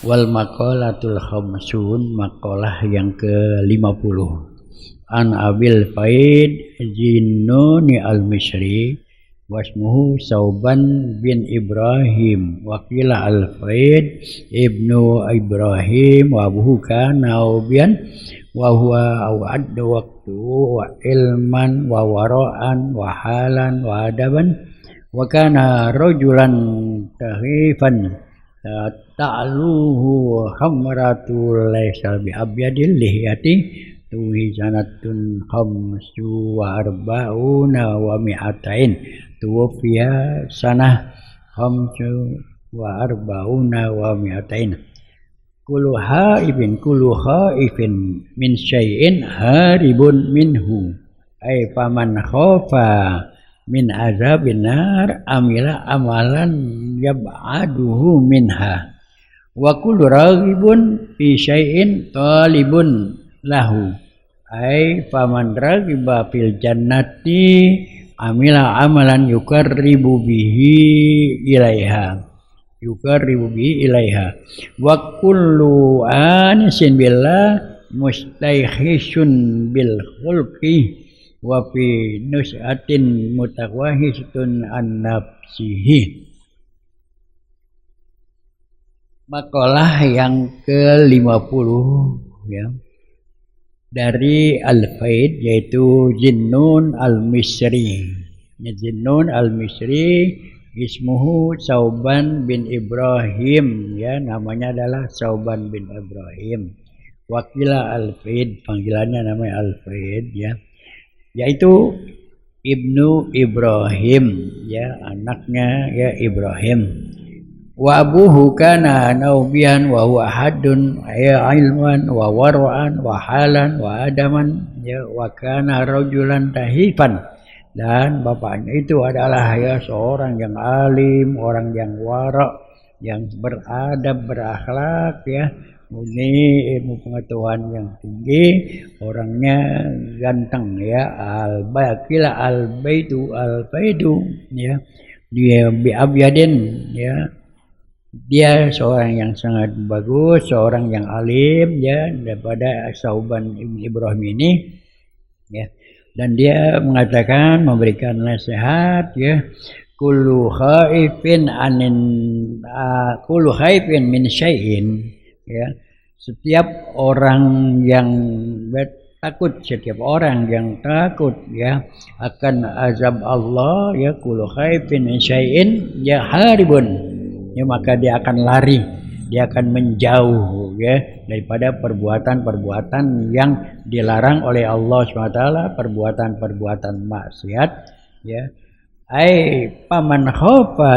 Wal maqalatul khamsun, maqalah yang ke-50. An Abil Faid Jinnuni al-Misri wasmuhu Sauban bin Ibrahim wakila al-Faid ibnu Ibrahim wa abuhu kana ubian wa huwa awad waktu wa ilman wa wara'an wa halan wa adaban wa kana rajulan tahifan ta'luhu khamratul laysa bi abyadil lihiyati tuhi sanatun khamsu wa arba'una wa mi'atain tuwafiya sanah khamsu wa arba'una wa mi'atain kullu khaifin min syai'in haribun minhu ay faman khafa min azabin nar amila amalan yab'aduhu minha wa kullu raghibun fi syai'in talibun lahu ay faman raghiba fil jannati amila amalan yuqarribu bihi ilaiha wa kullu anisin billah mustaihisun bil khulqi wa fi nus'atin mutawahhisatun an nafsihi. Makalah yang ke-50 ya, dari Al-Faid yaitu Jinnun al-Misri. Jinnun al-Misri ismuhu Sauban bin Ibrahim, ya, namanya adalah Sauban bin Ibrahim. Wakila Al-Faid, panggilannya namanya Al-Faid, ya, yaitu Ibnu Ibrahim, ya, anaknya ya Ibrahim. Wa abuhu kana naubian wa huwa haddun ya ilman wa wara'an wa halan wa adaman, ya, wa kana rajulan tahifan, dan bapaknya itu adalah ya seorang yang alim, orang yang wara', yang beradab, berakhlak, ya, ini ilmu pengetahuan yang tinggi, orangnya ganteng, ya, al-baqila al-baidu, ya, dia biabyadin, ya, dia seorang yang sangat bagus, seorang yang alim, ya, daripada Sauban bin Ibrahim ini, ya, dan dia mengatakan, memberikan nasihat, ya, kullu khaifin min syai'in, ya, setiap orang yang takut, setiap orang yang takut, ya, akan azab Allah, ya, kullu khaifin min syai'in ya haribun, ya, maka dia akan lari, dia akan menjauh, ya, daripada perbuatan-perbuatan yang dilarang oleh Allah SWT, perbuatan-perbuatan maksiat, ya. Ai paman khafa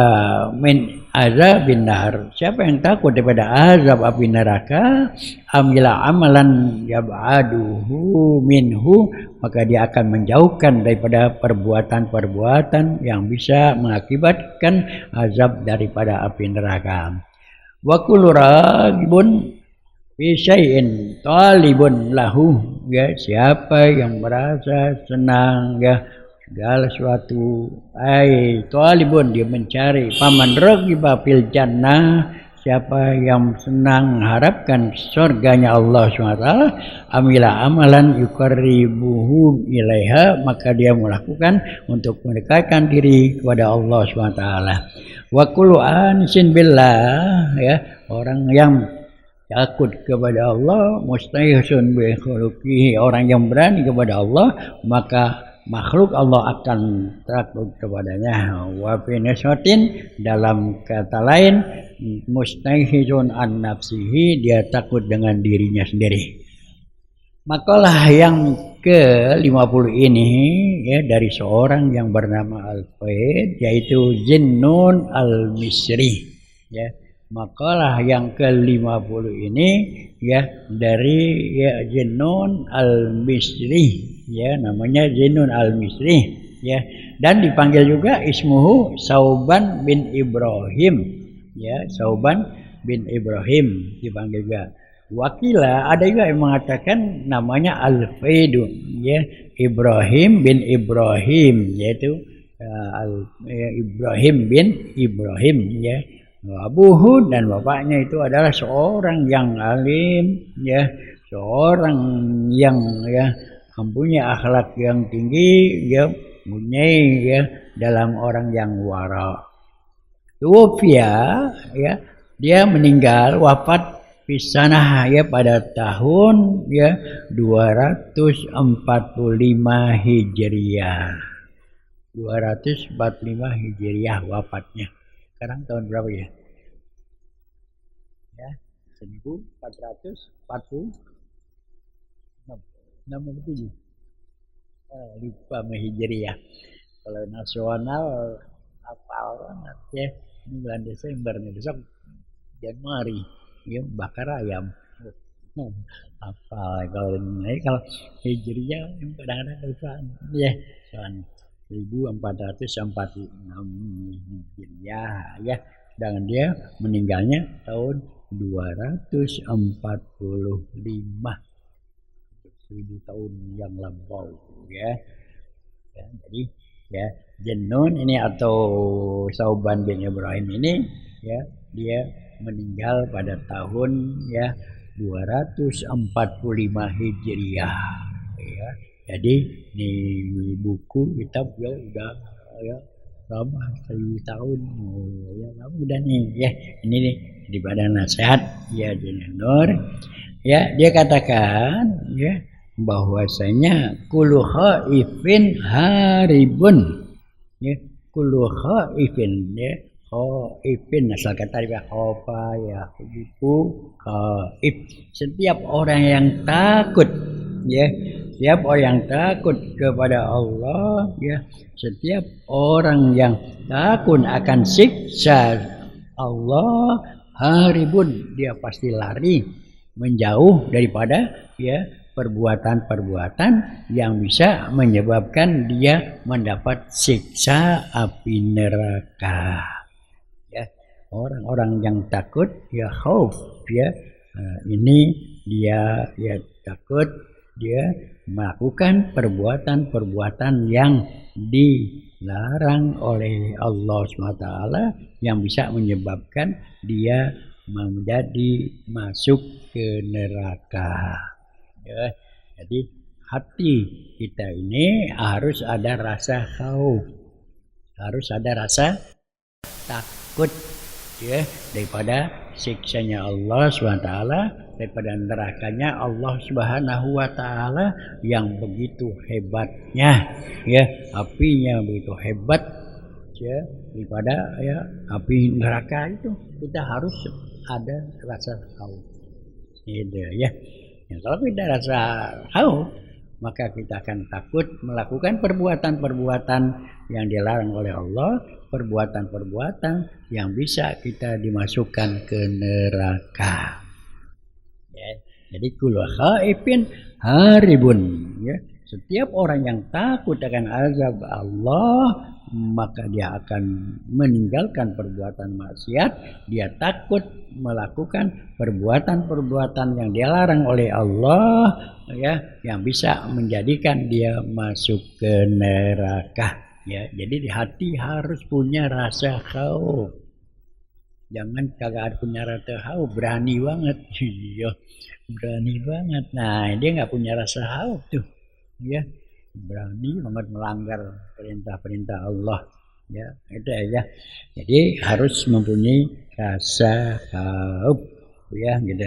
min azabin nar, siapa yang takut daripada azab api neraka, amila amalan yab'aduhu minhu, maka dia akan menjauhkan daripada perbuatan-perbuatan yang bisa mengakibatkan azab daripada api neraka. Wa kullu ragibun fi syai'in talibun lahu, ya, siapa yang merasa senang, ya, segala sesuatu, ai talibun, dia mencari, paman ragiba fil jannah, siapa yang senang mengharapkan surganya Allah SWT, amila amalan yuqarribuhu ilaiha, maka dia melakukan untuk mendekatkan diri kepada Allah SWT. Wa kullu anisin billah, ya, orang yang takut kepada Allah, mustahisun bi khuluqihi, orang yang berani kepada Allah, maka makhluk Allah akan takut kepadanya. Wa fi nisbatin, dalam kata lain, mustahizun an nafsihi, dia takut dengan dirinya sendiri. Makalah yang ke-50 ini, ya, dari seorang yang bernama Al-Faid yaitu Jinnun al-Misri, ya. Makalah yang ke-50 ini, ya, dari ya Jinnun al-Misri, ya, namanya Jinnun al-Misri, ya, dan dipanggil juga ismuhu Sauban bin Ibrahim, ya, Sauban bin Ibrahim dipanggil juga. Wakila, ada juga yang mengatakan namanya Al-Faidu, ya, Ibrahim bin Ibrahim, yaitu Ibrahim bin Ibrahim, ya, Abu Hud dan bapaknya itu adalah seorang yang alim, ya, seorang yang ya mempunyai akhlak yang tinggi, ya, mempunyai ya dalam orang yang wara. Tuwfiya, ya, dia meninggal wafat pisanah ya pada tahun ya 245 Hijriah. 245 Hijriah wafatnya. Sekarang tahun berapa ya? Ya, 1447. Lupa Hijriah. Kalau nasional apal banget ya. Ini bulan Desember nih, besok Januari. Ya, bakar ayam. Apa kalau ini kalau Hijriah kadang-kadang lupa ya. Soalnya 1446 Hijriah ya. Sedangkan dia meninggalnya tahun 245, 1000 tahun yang lampau ya. Jadi ya Jennun ini atau Sauban bin Ibrahim ini ya dia meninggal pada tahun ya 245 Hijriah ya. Jadi di buku kitab ya udah ya lama 1000 tahun ya lama udah nih ya. Ini nih di Badan Nasihat ya Jenur ya, dia katakan ya bahwasanya kullu khaifin haribun ya, kullu khaifin ya, khaifin asal kata dia khaufa ya itu khaif, setiap orang yang takut ya, setiap orang yang takut kepada Allah ya, setiap orang yang takut akan siksa Allah haribun, dia pasti lari menjauh daripada ya perbuatan-perbuatan yang bisa menyebabkan dia mendapat siksa api neraka. Ya, orang-orang yang takut ya khauf ya, ini dia ya takut dia melakukan perbuatan-perbuatan yang dilarang oleh Allah SWT yang bisa menyebabkan dia menjadi masuk ke neraka. Ya, jadi hati kita ini harus ada rasa khauf, harus ada rasa takut ya daripada siksanya Allah SWT, daripada nerakanya Allah Subhanahu wa taala yang begitu hebatnya ya, apinya begitu hebat ya, daripada ya api neraka itu kita harus ada rasa khauf gitu ya. Ya, kalau tidak rasa khauf maka kita akan takut melakukan perbuatan-perbuatan yang dilarang oleh Allah, perbuatan-perbuatan yang bisa kita dimasukkan ke neraka. Ya, jadi kullu khaifin haribun ya. Setiap orang yang takut akan azab Allah maka dia akan meninggalkan perbuatan maksiat, dia takut melakukan perbuatan-perbuatan yang dilarang oleh Allah ya, yang bisa menjadikan dia masuk ke neraka ya. Jadi di hati harus punya rasa khauf. Jangan kagak punya rasa khauf, berani banget. Iya, berani banget. Nah, dia nggak punya rasa khauf tuh. Ya, berani banget melanggar perintah-perintah Allah ya, itu ya. Jadi harus mempunyai rasa khauf ya gitu.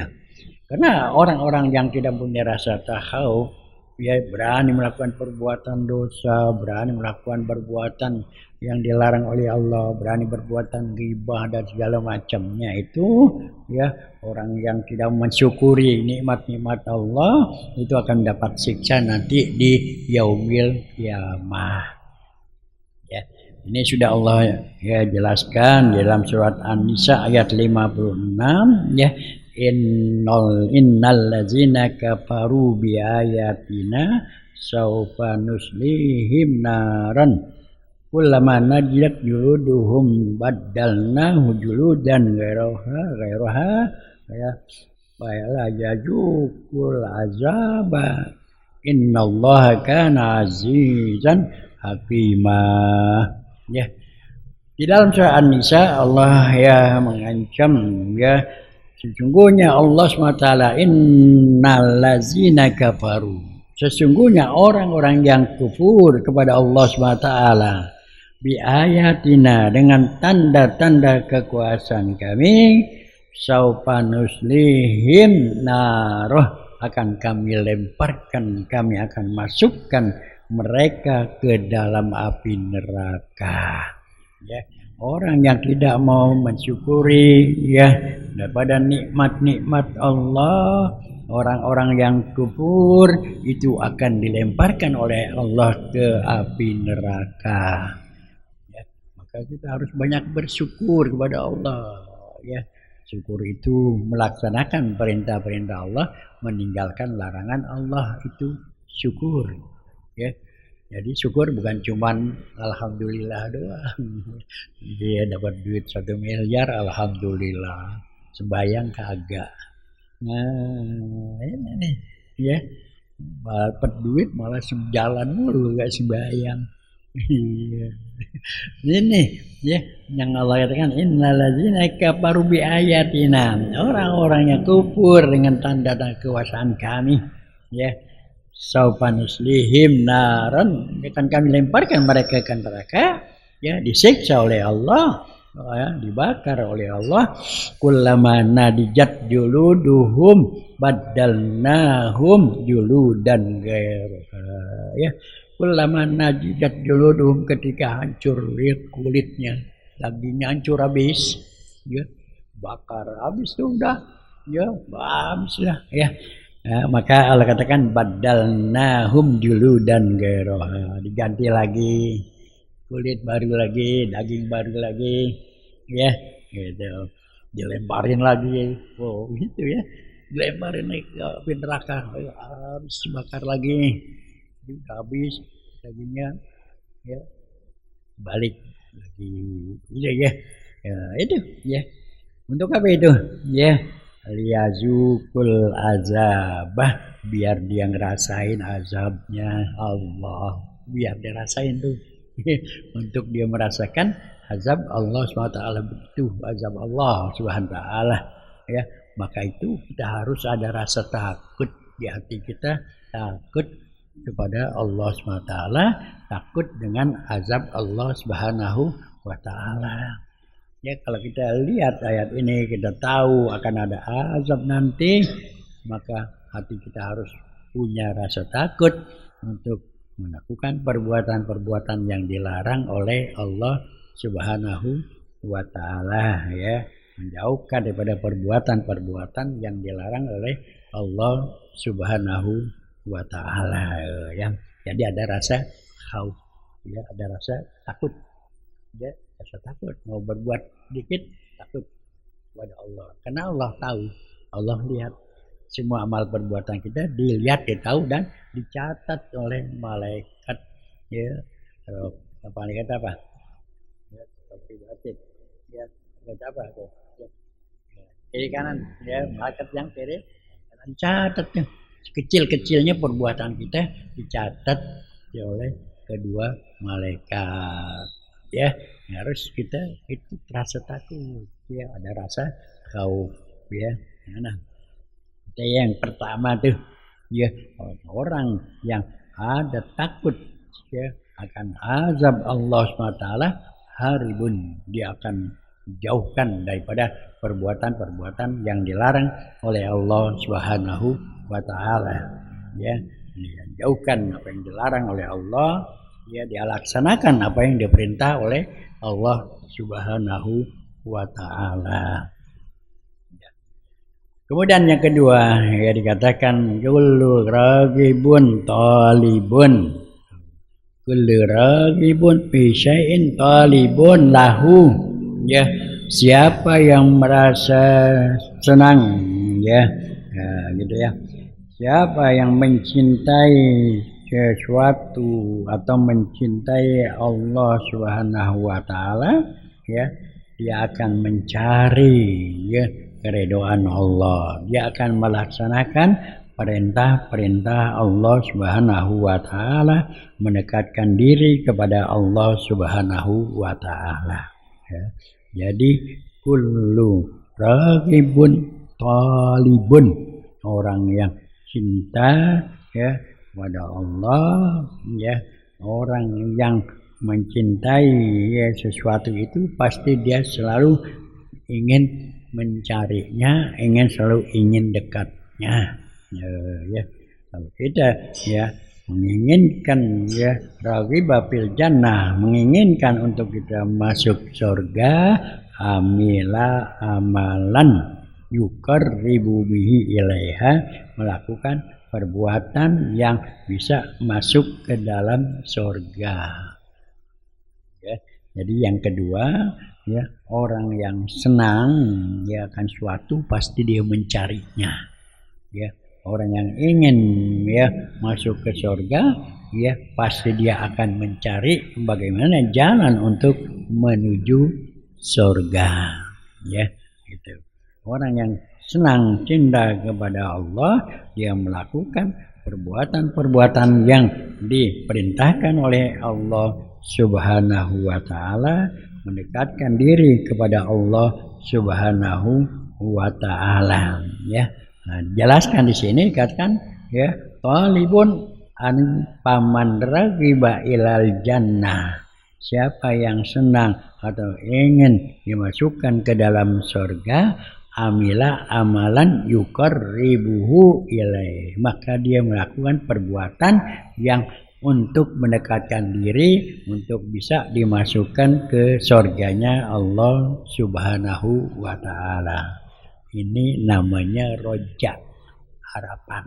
Karena orang-orang yang tidak punya rasa khauf ya berani melakukan perbuatan dosa, berani melakukan perbuatan yang dilarang oleh Allah, berani berbuatan ghibah dan segala macamnya itu ya, orang yang tidak mensyukuri nikmat-nikmat Allah itu akan dapat siksa nanti di yaumil qiyamah ya. Ini sudah Allah ya jelaskan dalam surat An-Nisa ayat 56 ya, innal ladzina kafaru bi ayatina saufa nuslihim naran kullama najlat juluduhum baddalnahu juludan ghairaha ya la yajukul azaba innallaha kana azizan hakima ya. Di dalam surah An-Nisa Allah ya mengancam ya, sesungguhnya Allah SWT innallazina kafaru, sesungguhnya orang-orang yang kufur kepada Allah SWT bi ayatina, dengan tanda-tanda kekuasaan kami, saufa nuslihim naroh, akan kami lemparkan, kami akan masukkan mereka ke dalam api neraka. Ya, orang yang tidak mau mensyukuri ya daripada nikmat-nikmat Allah, orang-orang yang kufur itu akan dilemparkan oleh Allah ke api neraka. Ya, maka kita harus banyak bersyukur kepada Allah. Ya, syukur itu melaksanakan perintah-perintah Allah, meninggalkan larangan Allah, itu syukur. Ya, jadi syukur bukan cuman alhamdulillah doang. Dia dapat duit 1 miliar, alhamdulillah. Sembayang kagak. Nah, ini nih, ya. Dapat duit malah jalan mulu, gak sembayang. Iya. Ini ya, yang Allah katakan innallazina kafaru bi ayatina, orang-orang yang kufur dengan tanda-tanda kekuasaan kami, ya. Saufa nuslihim naran, akan kami lemparkan mereka ke neraka, ya, disiksa oleh Allah, ya, dibakar oleh Allah. Kullama nadijat juluduhum baddalnahum juludan ghairaha, ya. Kullama nadijat juluduhum, ketika hancur kulitnya, dagingnya hancur habis, ya, bakar habis sudah, ya, habis lah, ya. Nah, maka Allah katakan badalnahum juludan ghairaha, diganti lagi, kulit baru lagi, daging baru lagi, ya, gitu. Dilemparin lagi, oh gitu ya, dilemparin lagi ke api neraka, habis bakar lagi, habis dagingnya, ya, balik lagi, iya ya, ya itu, ya. Untuk apa itu? Ya, liyazukul azabah, biar dia ngerasain azabnya Allah, biar dia rasain tuh. Untuk dia merasakan azab Allah SWT, begitu azab Allah SWT, ya. Maka itu kita harus ada rasa takut di hati kita, takut kepada Allah SWT, takut dengan azab Allah SWT. Ya, kalau kita lihat ayat ini, kita tahu akan ada azab nanti, maka hati kita harus punya rasa takut untuk melakukan perbuatan-perbuatan yang dilarang oleh Allah Subhanahu wa Ta'ala, ya, menjauhkan daripada perbuatan-perbuatan yang dilarang oleh Allah Subhanahu wa Ta'ala, ya. Jadi ada rasa khauf, ya, ada rasa takut, ya, rasa takut, mau berbuat dikit takut kepada Allah, karena Allah tahu, Allah lihat semua amal perbuatan kita, dilihat, ditahu, dan dicatat oleh malaikat, ya. Apa malaikat apa? Ya, ya, malaikat apa tuh? Ya. Kiri kanan, ya, malaikat yang kiri kanan catatnya, kecil-kecilnya perbuatan kita dicatat oleh kedua malaikat, ya. Harus kita itu rasa takut, ya, ada rasa khauf, ya. Nah, yang pertama tuh, ya, orang yang ada takut, ya, akan azab Allah SWT, haribun, dia akan jauhkan daripada perbuatan-perbuatan yang dilarang oleh Allah Subhanahu wa Ta'ala, ya. Dia jauhkan apa yang dilarang oleh Allah, ya, dia laksanakan apa yang diperintah oleh Allah Subhanahu wa Ta'ala. Kemudian yang kedua, ya, dikatakan kullu ragibun talibun, kullu ragibun fi syai'in talibun lahu, ya, siapa yang merasa senang, ya, gitu ya, siapa yang mencintai sesuatu atau mencintai Allah Subhanahu wa Ta'ala, ya, dia akan mencari, ya, keridhaan Allah, dia akan melaksanakan perintah-perintah Allah Subhanahu wa Ta'ala, mendekatkan diri kepada Allah Subhanahu wa Ta'ala, ya. Jadi kullu raghibun talibun, orang yang cinta ya kepada Allah, ya orang yang mencintai ya, sesuatu itu pasti dia selalu ingin mencarinya, selalu ingin dekatnya. Ya, kalau kita ya menginginkan ya raghiba fil jannah, menginginkan untuk kita masuk surga, amila amalan yuqarribu bihi ilaiha, melakukan perbuatan yang bisa masuk ke dalam surga. Ya, jadi yang kedua ya, orang yang senang ya akan suatu pasti dia mencarinya. Ya, orang yang ingin ya masuk ke surga ya pasti dia akan mencari bagaimana jalan untuk menuju surga. Ya, gitu. Orang yang senang cinta kepada Allah, dia melakukan perbuatan-perbuatan yang diperintahkan oleh Allah Subhanahu wa ta'ala, mendekatkan diri kepada Allah Subhanahu wa ta'ala. Ya, nah, jelaskan di sini katakan ya, talibun an paman raghiba ilal jannah, siapa yang senang atau ingin dimasukkan ke dalam surga, amila amalan yuqarribuhu ilaih, maka dia melakukan perbuatan yang untuk mendekatkan diri untuk bisa dimasukkan ke surganya Allah Subhanahu wa ta'ala. Ini namanya roja, harapan.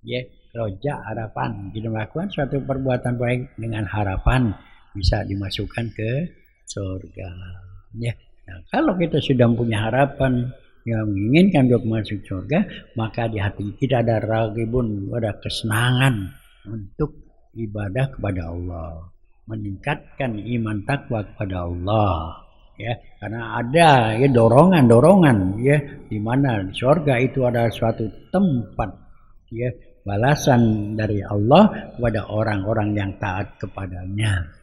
Ya, roja, harapan. Kita melakukan suatu perbuatan baik dengan harapan bisa dimasukkan ke surga. Ya. Nah, kalau kita sudah punya harapan yang menginginkan untuk masuk surga, maka di hati kita ada raghibun, ada kesenangan untuk ibadah kepada Allah, meningkatkan iman takwa kepada Allah. Ya, karena ada ya dorongan ya di mana surga itu ada suatu tempat ya balasan dari Allah kepada orang-orang yang taat kepadanya,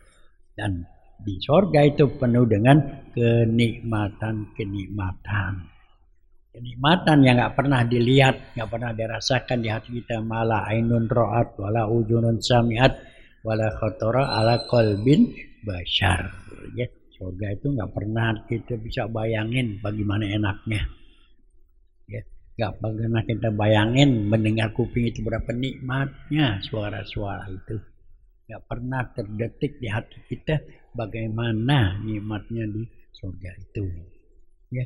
dan di surga itu penuh dengan kenikmatan yang nggak pernah dilihat, nggak pernah dirasakan di hati kita. Malah ainun ra'at wala ujunun sami'at wala khatara ala qalbin bashar. Ya, surga itu nggak pernah kita bisa bayangin bagaimana enaknya. Ya, nggak pernah kita bayangin mendengar kuping itu berapa nikmatnya suara-suara itu. Nggak pernah terdetik di hati kita bagaimana nikmatnya di surga itu. Ya,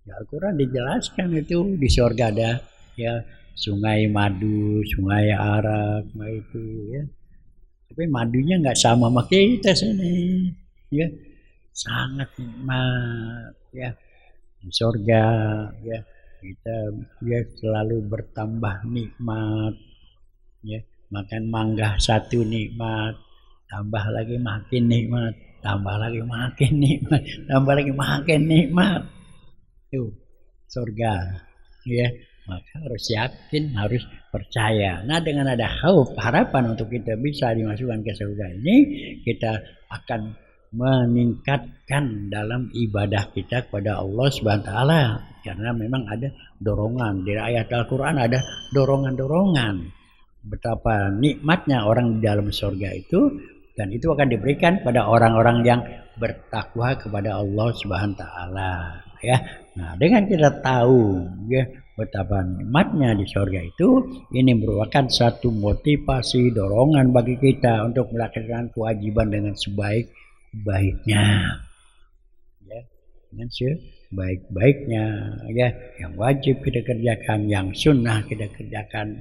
Al-Quran dijelaskan itu di surga ada ya sungai madu, sungai arak, itu ya. Tapi madunya nggak sama sama kita sini, ya sangat nikmat ya di surga ya, kita ya selalu bertambah nikmat ya. Makan mangga satu nikmat, tambah lagi makin nikmat, tambah lagi makin nikmat, tambah lagi makin nikmat. Itu surga ya, maka harus yakin, harus percaya. Nah, dengan ada harapan untuk kita bisa dimasukkan ke surga ini, kita akan meningkatkan dalam ibadah kita kepada Allah Subhanahu wa ta'ala, karena memang ada dorongan di ayat Al-Quran, ada dorongan-dorongan betapa nikmatnya orang di dalam surga itu, dan itu akan diberikan pada orang-orang yang bertakwa kepada Allah Subhanahu wa ta'ala ya. Nah, dengan kita tahu ya betapa nikmatnya di surga itu, ini merupakan satu motivasi, dorongan bagi kita untuk melakukan kewajiban dengan sebaik-baiknya ya, dengan sebaik-baiknya ya, yang wajib kita kerjakan, yang sunnah kita kerjakan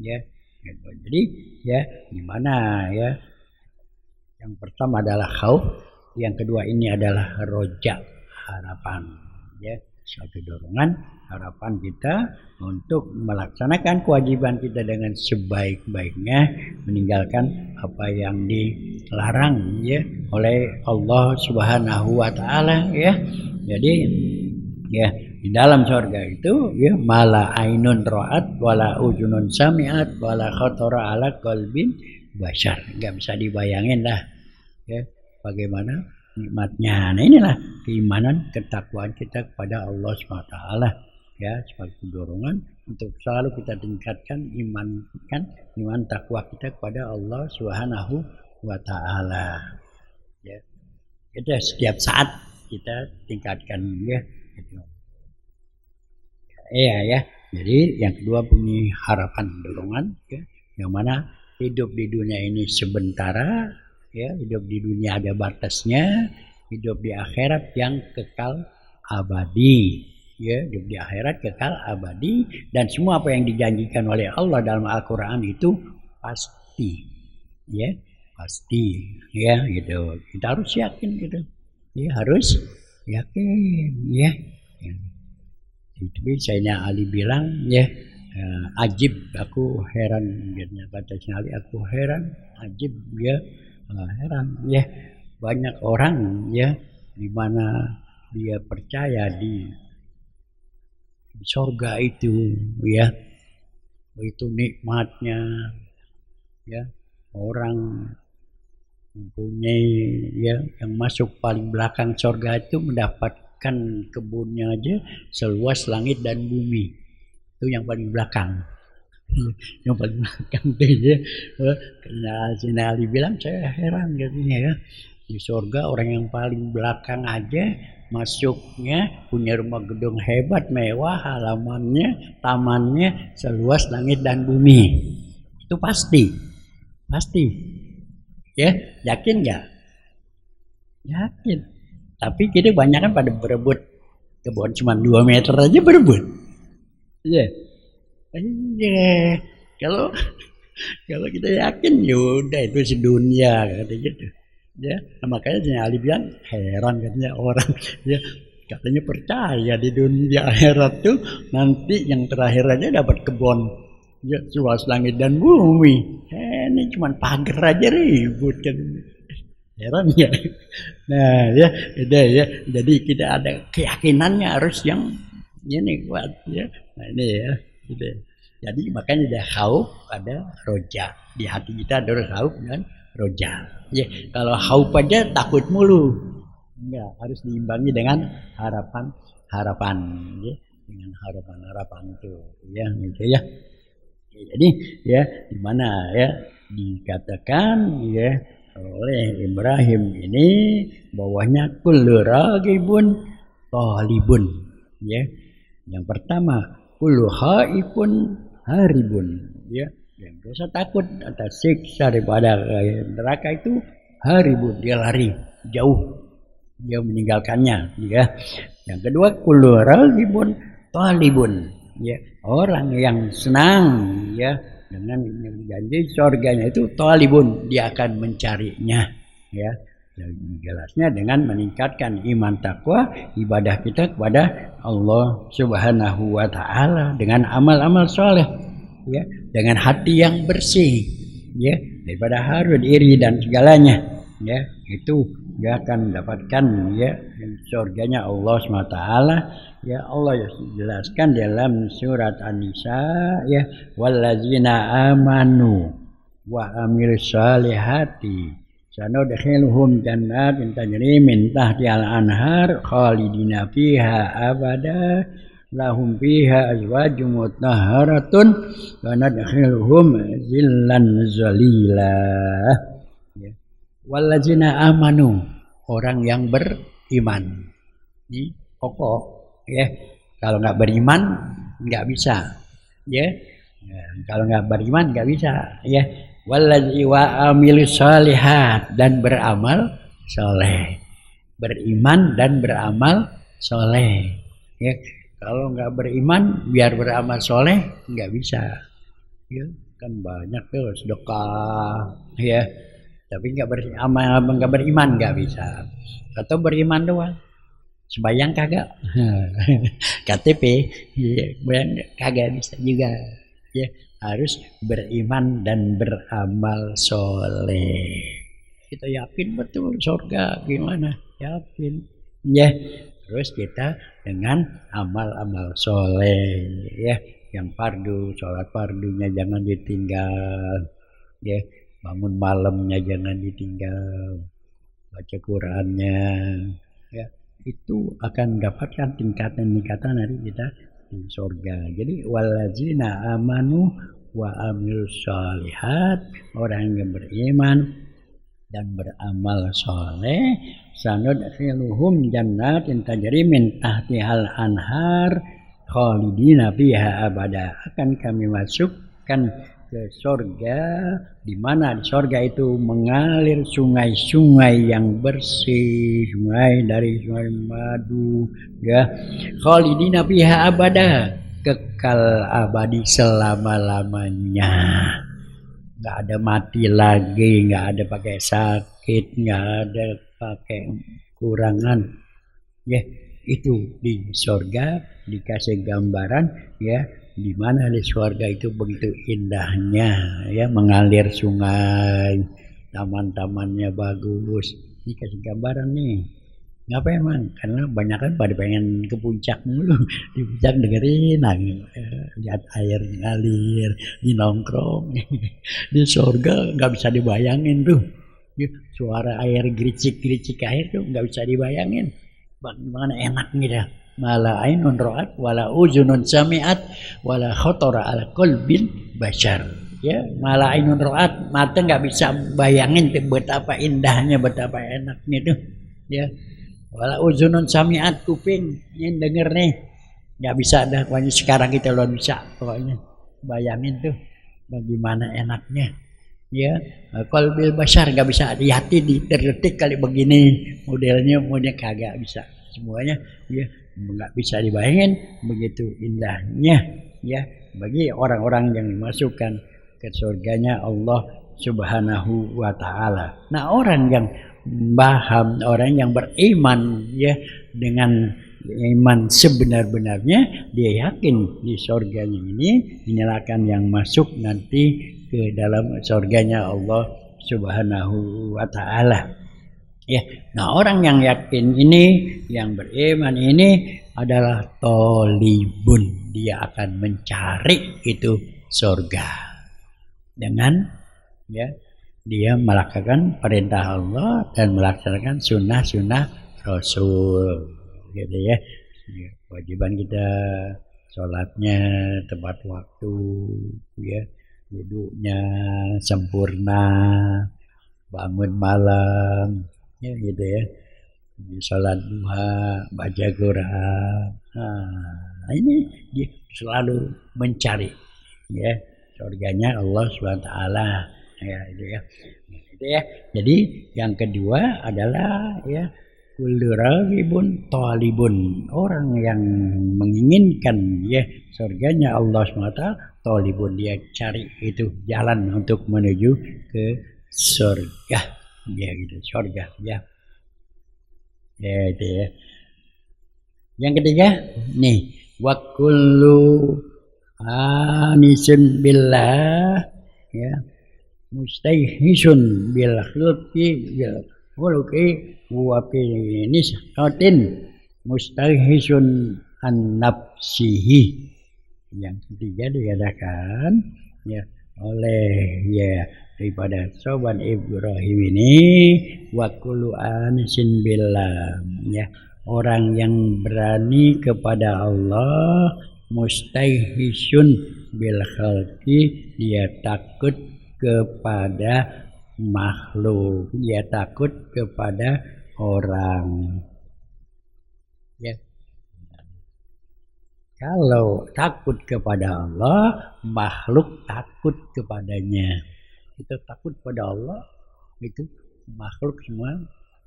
ya. Jadi ya gimana ya, yang pertama adalah khauf, yang kedua ini adalah roja, harapan ya, suatu dorongan harapan kita untuk melaksanakan kewajiban kita dengan sebaik-baiknya, meninggalkan apa yang dilarang ya oleh Allah Subhanahu wa ta'ala ya. Jadi ya di dalam surga itu ya mala ainun ra'at wala ujunun sami'at wala khatara ala qalbin bashar, nggak bisa dibayangin lah ya bagaimana nikmatnya. Nah inilah keimanan, ketakwaan kita kepada Allah SWT, ya, sebagai dorongan untuk selalu kita tingkatkan iman takwa kita kepada Allah Subhanahu wa taala. Ya. Kita setiap saat kita tingkatkan, ya. Gitu. Iya ya. Jadi yang kedua punya harapan dorongan, ya, yang mana hidup di dunia ini sementara, ya, hidup di dunia ada batasnya, hidup di akhirat yang kekal abadi, ya, hidup di akhirat kekal abadi, dan semua apa yang dijanjikan oleh Allah dalam Al-Quran itu pasti, ya, pasti, ya, gitu. Kita harus yakin, gitu, ya, harus yakin, ya. Itu Sayyidina Ali bilang, ya, ajib, aku heran, kata Sayyidina Ali, aku heran, ajib, ya, heran, ya, banyak orang, ya, di mana dia percaya di surga itu, ya, itu nikmatnya, ya, orang mempunyai, ya, yang masuk paling belakang surga itu mendapatkan kebunnya aja seluas langit dan bumi. Itu yang paling belakang. Yang paling belakang tuh, ya. Karena Sayyidina Ali bilang, saya heran katanya, ya, di surga orang yang paling belakang aja masuknya punya rumah gedung hebat mewah, halamannya, tamannya seluas langit dan bumi. Itu pasti, ya, yakin nggak? Yakin. Tapi kita banyak kan pada berebut kebun cuma 2 meter aja berebut. Iya. Iya. Kalau kita yakin, yaudah itu sedunia, katanya gitu. Ya, makanya Sayyidina Ali bilang, heran katanya orang, ya, katanya percaya di dunia akhirat tuh nanti yang terakhir aja dapat kebun, ya, seluas langit dan bumi. Ini cuma pagar aja ribut kan. Heran ya. Nah, ya, udah, ya. Jadi kita ada keyakinannya harus yang ini kuat, ya. Nah, ini, ya, gitu. Jadi makanya ada khauf, ada roja. Di hati kita ada khauf dan roja. Ya, kalau khauf aja takut mulu. Enggak, harus diimbangi dengan harapan, ya. Dengan harapan itu, ya, gitu, ya. Jadi, ya, di mana, ya, dikatakan, ya, oleh Ibrahim ini bawahnya kullu ragibun talibun, ya. Yang pertama kullu haifun haribun, ya. Yang dosa takut atas siksa daripada neraka itu haribun, dia lari jauh, dia meninggalkannya, ya. Yang kedua kullu ragibun talibun, ya, orang yang senang, ya, dengan janji surganya itu talibun, dia akan mencarinya, ya. Jelasnya dengan meningkatkan iman takwa ibadah kita kepada Allah Subhanahu wa taala dengan amal-amal soleh, ya, dengan hati yang bersih, ya, daripada harun iri dan segalanya, ya, itu dia akan mendapatkan, ya, surganya Allah SWT. Ya, Allah jelaskan dalam surat An-Nisa, ya, wallazina amanu wa amilus salihati sanudkhiluhum jannatin tajri min tahtihal anhar khalidina fiha abada lahum fiha azwajum mutahharatun wa nadkhiluhum zillan zalila. Ya. Wallazina amanu, orang yang beriman. Ini pokok, ya. Kalau nggak beriman nggak bisa, ya. Kalau nggak beriman nggak bisa, ya. Wallazi wa amilus shalihat, dan beramal soleh, beriman dan beramal soleh, ya. Kalau nggak beriman biar beramal soleh nggak bisa, ya. Kan banyak tuh sedekah, ya, tapi nggak beriman nggak bisa. Atau beriman doang, sembahyang kagak, KTP, ya, kagak bisa juga, ya. Harus beriman dan beramal soleh. Kita yakin betul surga gimana, yakin, ya. Terus kita dengan amal-amal soleh, ya, yang fardu, sholat fardunya jangan ditinggal, ya, bangun malamnya jangan ditinggal, baca Qurannya, ya itu akan mendapatkan tingkatan-tingkatan dari kita di surga. Jadi wallazina amanu wa amilus shalihat, orang yang beriman dan beramal soleh, sanudkhiluhum jannatin tajri min tahtihal anhar khalidina fiha abada, akan kami masukkan ke surga, di mana di surga itu mengalir sungai-sungai yang bersih, sungai madu, ya, khalidina fiha abada, kekal abadi selama-lamanya. Nggak ada mati lagi, nggak ada pakai sakit, nggak ada pakai kurangan, ya. Itu di surga dikasih gambaran, ya, di mana di surga itu begitu indahnya, ya, mengalir sungai, taman-tamannya bagus, dikasih gambaran nih. Ngapa emang? Karena banyak kan pada pengen ke puncak mulu, di puncak dengerin, lihat air ngalir, di nongkrong. Di surga nggak bisa dibayangin tuh, suara air gericik-gericik air tuh nggak bisa dibayangin. Bagaimana enaknya dah. Mala ainun ra'at wala uzunun sami'at wala khatara ala qalbin bashar. Ya, mala ainun ra'at, mata nggak bisa bayangin tuh betapa indahnya, betapa enaknya tuh. Ya. Wala uzunun sami'at, kuping yang denger nih. Nggak bisa dah, pokoknya sekarang kita belum bisa pokoknya bayangin tuh bagaimana enaknya. Ya, qalbil bashar nggak bisa di hati detik kali begini modelnya kagak bisa semuanya, ya, nggak bisa dibayangin begitu indahnya, ya, bagi orang-orang yang dimasukkan ke surganya Allah Subhanahu wa taala. Nah, orang yang paham, orang yang beriman, ya, dengan iman sebenar-benarnya, dia yakin di surganya ini akan yang masuk nanti ke dalam surganya Allah Subhanahu wa taala. Ya, nah orang yang yakin ini, yang beriman ini adalah tolibun, dia akan mencari itu surga dengan, ya, dia melakukan perintah Allah dan melaksanakan sunnah-sunnah Rasul, gitu ya. Kewajiban kita sholatnya tepat waktu, ya, duduknya sempurna, bangun malam, ya, gitu ya, sholat duha, baca Quran. Nah, ini dia selalu mencari, ya, surganya Allah SWT, ya, itu ya. Itu ya. Jadi yang kedua adalah, ya, kullu raghibun talibun, orang yang menginginkan, ya, surganya Allah SWT, talibun, dia cari itu jalan untuk menuju ke surga, ya, gitu, surga, ya. Ya, itu ya. Yang ketiga nih, wa kullu anisun billah, ya, mustaihisun bil khulqi bil khulqi wa nishatin mustaihisun an nafsihi. Yang ketiga dikatakan, ya, oleh, ya, daripada sobat Ibrahim ini, wa kullu anisin billah, ya, orang yang berani kepada Allah, mustaihisun bil khalqi, dia takut kepada makhluk, dia takut kepada orang, ya. Kalau takut kepada Allah, makhluk takut kepadanya. Kita takut pada Allah, itu makhluk semua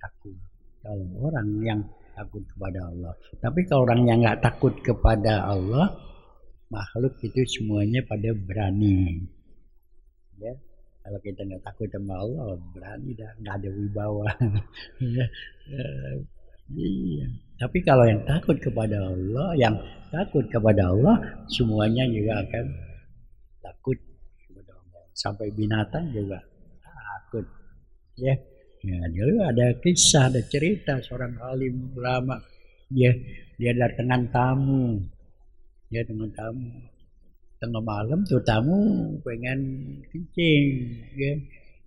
takut. Kalau orang yang takut kepada Allah. Tapi kalau orang yang nggak takut kepada Allah, makhluk itu semuanya pada berani. Ya, kalau kita nggak takut sama Allah, berani dah, nggak ada wibawa. Iya. Tapi kalau yang takut kepada Allah, semuanya juga akan takut kepada Allah. Sampai binatang juga takut, ya. Ya, dulu ada kisah, ada cerita seorang alim ulama, ya, dia datangkan tamu, tengah malam tuh tamu pengen kencing, ya,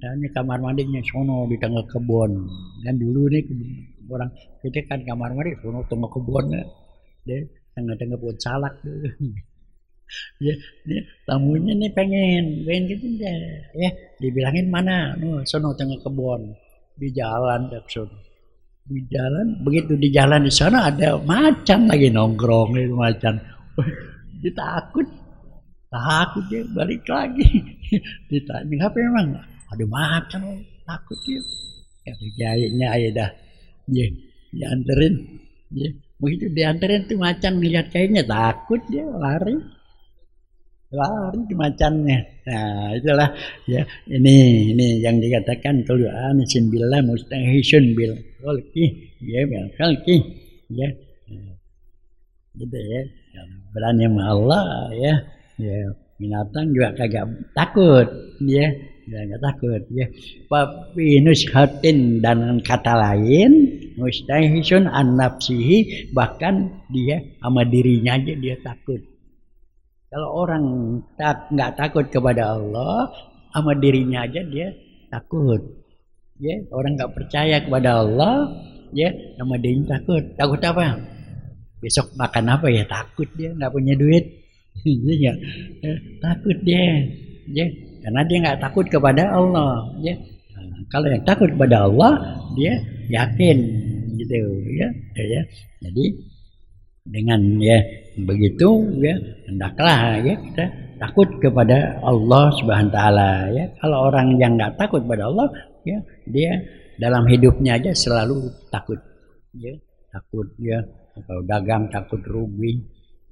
Dan kamar mandinya sono di tengah kebun. Dan dulu nih orang kita kan kamar mandi sono tengah kebun deh, tengah-tengah pohon salak dulu. Ya, tamunya nih pengen gitu deh. Ya, dibilangin mana? Sono tengah kebun. Di jalan sono. Di jalan, begitu di jalan di sana ada macan lagi nongkrong itu macan. Dia takut dia balik lagi. Ditanya apa emang? Ada macan, takut dia. Ya kayaknya aja dah. Ya, dianterin. Ya, begitu dianterin tuh macan ngeliat kayaknya takut dia lari ke macannya. Nah itulah ya ini yang dikatakan kalau anisin billah mustahisun bil khalqi ya bil khalqi ya gitu ya berani sama Allah ya binatang juga kagak takut ya nggak takut ya tapi nushatin dan kata lain mustahisun an nafsihi bahkan dia sama dirinya aja dia takut. Kalau orang nggak takut kepada Allah, sama dirinya aja dia takut. Ya, orang nggak percaya kepada Allah, ya, sama dirinya takut. Takut apa? Besok makan apa ya? Takut dia nggak punya duit. Ya, takut dia, ya, karena dia nggak takut kepada Allah. Ya, kalau yang takut kepada Allah, dia yakin, gitu, ya. Jadi dengan ya begitu ya hendaklah ya kita takut kepada Allah Subhanahu wa taala ya. Kalau orang yang nggak takut kepada Allah ya dia dalam hidupnya aja selalu takut ya kalau dagang takut rugi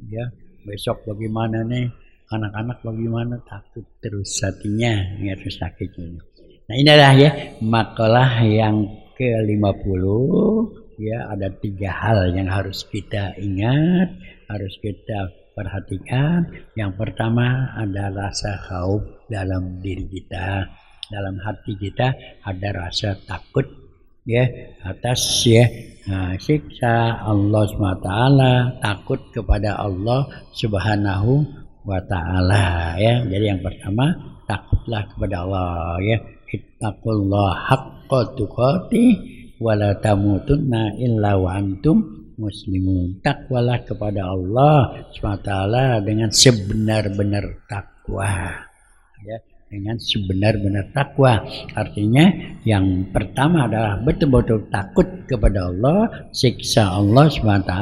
ya besok bagaimana nih anak-anak bagaimana takut terus hatinya ya terus sakitnya. Nah inilah ya makalah yang ke-50 ya ada 3 hal yang harus kita ingat, harus kita perhatikan. Yang pertama ada rasa khauf dalam diri kita, dalam hati kita ada rasa takut ya atas ya siksa Allah SWT, takut kepada Allah Subhanahu wa taala ya. Jadi yang pertama takutlah kepada Allah ya. Ittaqullah haqqa tuqatih wala tamutunna illa wa antum muslimun. Takwalah kepada Allah SWT dengan sebenar-benar takwa ya, dengan sebenar-benar takwa. Artinya yang pertama adalah betul-betul takut kepada Allah, siksa Allah SWT.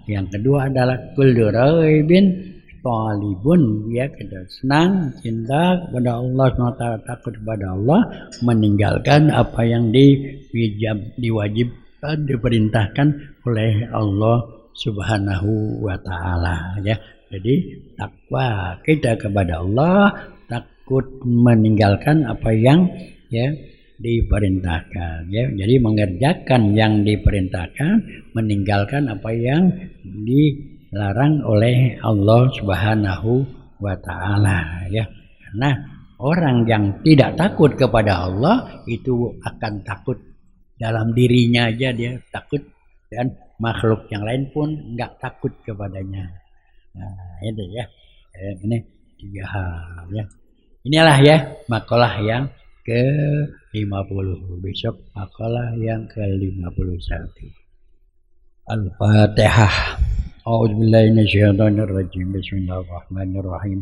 Yang kedua adalah kullu raibin talibun ya, kita senang cinta kepada Allah SWT, takut kepada Allah, meninggalkan apa yang diwajibkan diperintahkan oleh Allah Subhanahu wa taala ya. Jadi takwa kita kepada Allah, takut meninggalkan apa yang ya diperintahkan ya. Jadi mengerjakan yang diperintahkan, meninggalkan apa yang dilarang oleh Allah Subhanahu wa taala ya. Karena orang yang tidak takut kepada Allah itu akan takut dalam dirinya aja dia takut dan makhluk yang lain pun enggak takut kepadanya. Nah, itu ya. Ini 3 hal ya. Inilah ya makalah yang ke-50. Besok makalah yang ke-51. Al-Fatihah. A'udzubillahi minasyaitonirrajim. Bismillahirrahmanirrahim.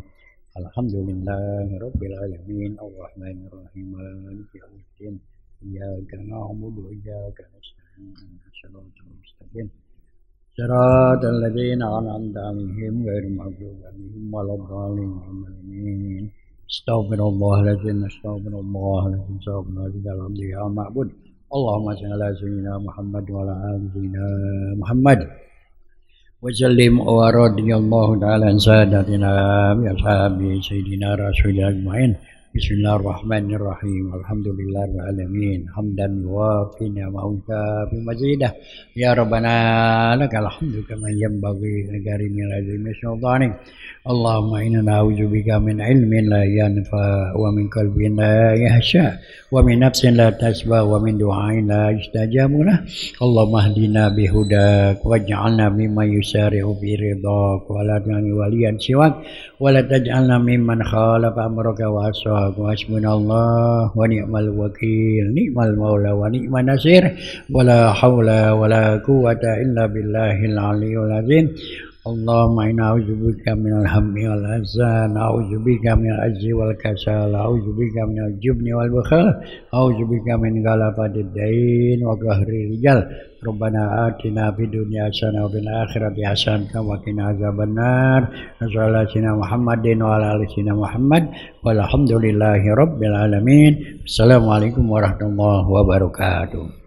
Alhamdulillahirabbil alamin arrahmanir rahim maliki yaumiddin. Iyyaka na'budu wa iyyaka nasta'in. Shiratal mustaqim. Shiratal ladzina an'amta 'alaihim ghairil maghdubi 'alaihim waladdallin. Astaghfirullahaladzim. Ya ma'bud. Allahumma shalli ala sayyidina Muhammad wa ala ali sayyidina Muhammad. Wa sallim wa radiyallahu ta'ala an sadatina ya sahabi sayyidina rasulillah ajma'in. Bismillahirrahmanirrahim. Alhamdulillahirabbil alamin. Hamdan wa fi ni'mauka bi mazidah. Ya rabbana lakal hamdu kama yanbaghi li karimil azimi sultanik. اللهم إنا نعوذ بك من علم لا ينفع ومن قلب لا يخشع ومن نفس لا تشبع ومن دعاء لا يستجاب له اللهم اهدنا بهداك واجعلنا ممن يسارع في رضاك ولا تجعل وليا سواك ولا تجعلنا ممن خالف أمرك وعصاك وحسبنا الله ونعم الوكيل نعم المولى ونعم النصير ولا حول ولا قوة إلا بالله العلي العظيم اللهم إنا أعوذ بك من الهم والأحزان أعوذ بك من العجز والكسل أعوذ بك من الجبن والبخل أعوذ بك من غلبة الدين وقهر الرجال ربنا آتنا في الدنيا حسنة وفي الآخرة حسنة وقنا عذاب النار صلى الله على سيدنا محمد وعلى آل سيدنا محمد والحمد لله رب العالمين السلام عليكم ورحمة الله وبركاته